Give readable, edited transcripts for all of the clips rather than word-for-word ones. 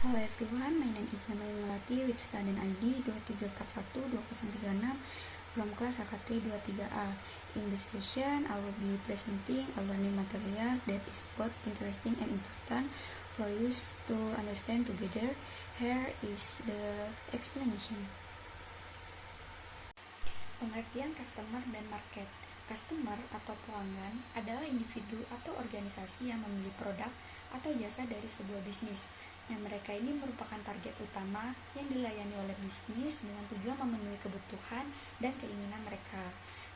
Hello everyone, my name is Namayu Melati with student ID 23412036 from class AKT 23A. In this session, I will be presenting a learning material that is both interesting and important for you to understand together. Here is the explanation. Pengertian customer dan market. Customer atau pelanggan adalah individu atau organisasi yang membeli produk atau jasa dari sebuah bisnis. Nah, mereka ini merupakan target utama yang dilayani oleh bisnis dengan tujuan memenuhi kebutuhan dan keinginan mereka.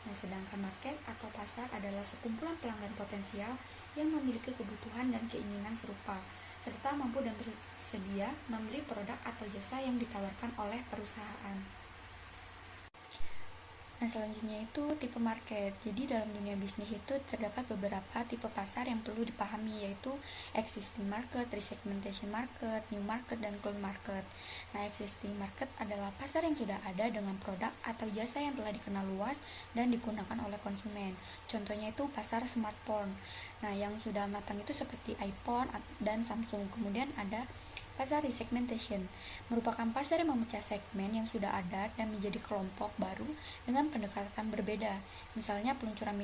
Nah, sedangkan market atau pasar adalah sekumpulan pelanggan potensial yang memiliki kebutuhan dan keinginan serupa, serta mampu dan bersedia membeli produk atau jasa yang ditawarkan oleh perusahaan. Nah, selanjutnya itu tipe market. Jadi dalam dunia bisnis itu terdapat beberapa tipe pasar yang perlu dipahami, yaitu existing market, resegmentation market, new market, dan clone market. Nah, existing market adalah pasar yang sudah ada dengan produk atau jasa yang telah dikenal luas dan digunakan oleh konsumen. Contohnya itu pasar smartphone. Nah, yang sudah matang itu seperti iPhone dan Samsung. Kemudian ada pasar resegmentation, merupakan pasar yang memecah segmen yang sudah ada dan menjadi kelompok baru dengan pendekatan berbeda. Misalnya peluncuran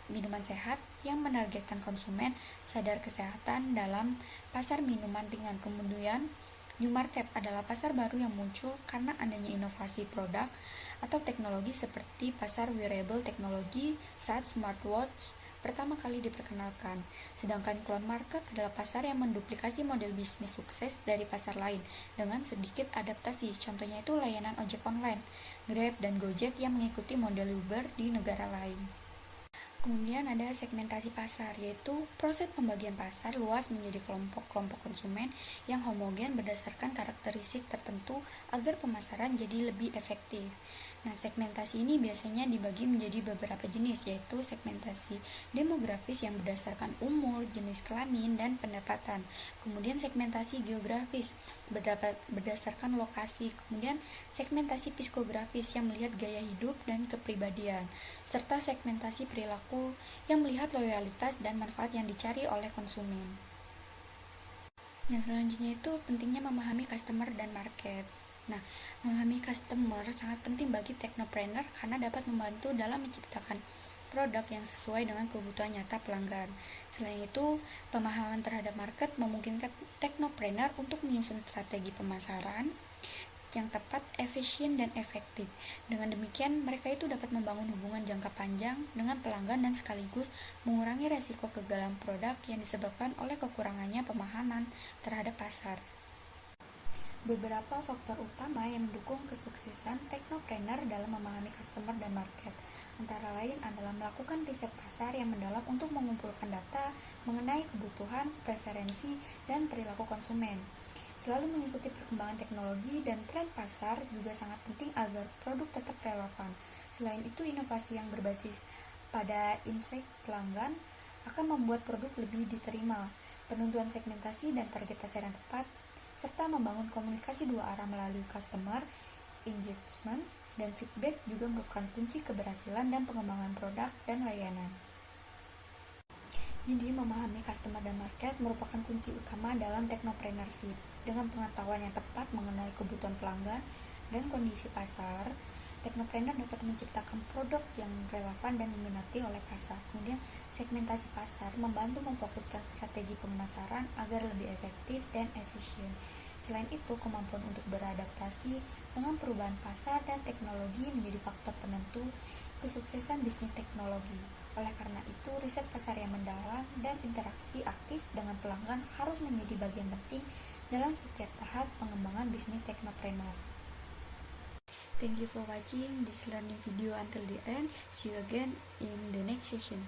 minuman sehat yang menargetkan konsumen sadar kesehatan dalam pasar minuman ringan. Kemudian new market adalah pasar baru yang muncul karena adanya inovasi produk atau teknologi seperti pasar wearable teknologi saat smartwatch pertama kali diperkenalkan. Sedangkan clone market adalah pasar yang menduplikasi model bisnis sukses dari pasar lain dengan sedikit adaptasi. Contohnya itu layanan ojek online, Grab dan Gojek yang mengikuti model Uber di negara lain. Kemudian ada segmentasi pasar, yaitu proses pembagian pasar luas menjadi kelompok-kelompok konsumen yang homogen berdasarkan karakteristik tertentu agar pemasaran jadi lebih efektif. Nah, segmentasi ini biasanya dibagi menjadi beberapa jenis, yaitu segmentasi demografis yang berdasarkan umur, jenis kelamin, dan pendapatan. Kemudian segmentasi geografis berdasarkan lokasi. Kemudian segmentasi psikografis yang melihat gaya hidup dan kepribadian, serta segmentasi perilaku yang melihat loyalitas dan manfaat yang dicari oleh konsumen. Nah, selanjutnya itu pentingnya memahami customer dan market. Nah, memahami customer sangat penting bagi technopreneur karena dapat membantu dalam menciptakan produk yang sesuai dengan kebutuhan nyata pelanggan. Selain itu, pemahaman terhadap market memungkinkan technopreneur untuk menyusun strategi pemasaran yang tepat, efisien, dan efektif. Dengan demikian, mereka itu dapat membangun hubungan jangka panjang dengan pelanggan dan sekaligus mengurangi resiko kegagalan produk yang disebabkan oleh kekurangannya pemahaman terhadap pasar. Beberapa faktor utama yang mendukung kesuksesan technopreneur dalam memahami customer dan market antara lain adalah melakukan riset pasar yang mendalam untuk mengumpulkan data mengenai kebutuhan, preferensi, dan perilaku konsumen. Selalu mengikuti perkembangan teknologi dan tren pasar juga sangat penting agar produk tetap relevan. Selain itu, inovasi yang berbasis pada insight pelanggan akan membuat produk lebih diterima. Penentuan segmentasi dan target pasar yang tepat serta membangun komunikasi dua arah melalui customer engagement dan feedback juga merupakan kunci keberhasilan dan pengembangan produk dan layanan. Jadi, memahami customer dan market merupakan kunci utama dalam technopreneurship. Dengan pengetahuan yang tepat mengenai kebutuhan pelanggan dan kondisi pasar, technopreneur dapat menciptakan produk yang relevan dan diminati oleh pasar. Kemudian, segmentasi pasar membantu memfokuskan strategi pemasaran agar lebih efektif dan efisien. Selain itu, kemampuan untuk beradaptasi dengan perubahan pasar dan teknologi menjadi faktor penentu kesuksesan bisnis teknologi. Oleh karena itu, riset pasar yang mendalam dan interaksi aktif dengan pelanggan harus menjadi bagian penting dalam setiap tahap pengembangan bisnis technopreneur. Thank you for watching this learning video until the end. See you again in the next session.